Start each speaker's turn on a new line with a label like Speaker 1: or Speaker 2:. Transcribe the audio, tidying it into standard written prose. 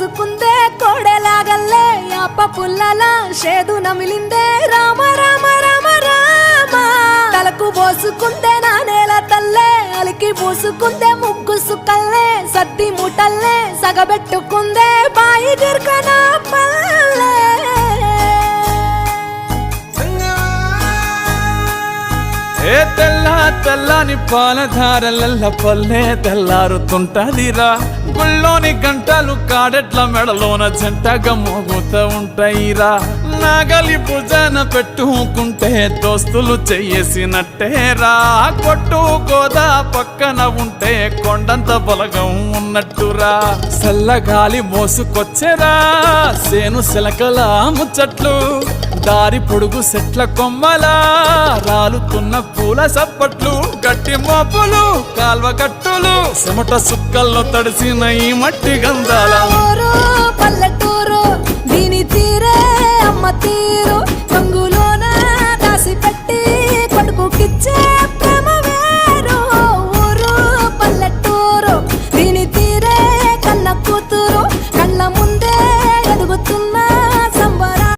Speaker 1: పోసుకుందే కోడెలాగల్లే యాప పుల్లలా షేదు నమిలిందే రామ రామ రామ రామ తలకు పోసుకుందే నా నేల తల్లే అలికి పూసుకుందే ముగ్గు సుక్కల్లే సద్ది ముటల్లే సగబెట్టుకుందే బాయి గిర్కన పల్లె
Speaker 2: ఏ తెల్ల తెల్లని పాలధారలల్ల పల్లె తెల్లారుతుంటదిరా గుళ్ళోని గంటలు కాడెట్ల మెడలోన జంటగా మోగుతూ ఉంటాయిరా నాగలి భుజాన పెట్టుకుంటే దోస్తులు చెయ్యేసినట్టేరా కొట్టు గోదా పక్కన ఉంటే కొండంత బలగం ఉన్నట్టురా చల్లగాలి మోసుకొచ్చెరా సేను శిలకల ముచ్చట్లు దారి పొడుగు సెట్ల కొమ్మలా రాలుతున్న పూల సప్పట్లు గట్టి మోపులు కాల్వ కట్టులు చెమట సుక్కల్లో తడిసిన ఈ మట్టి గంధాల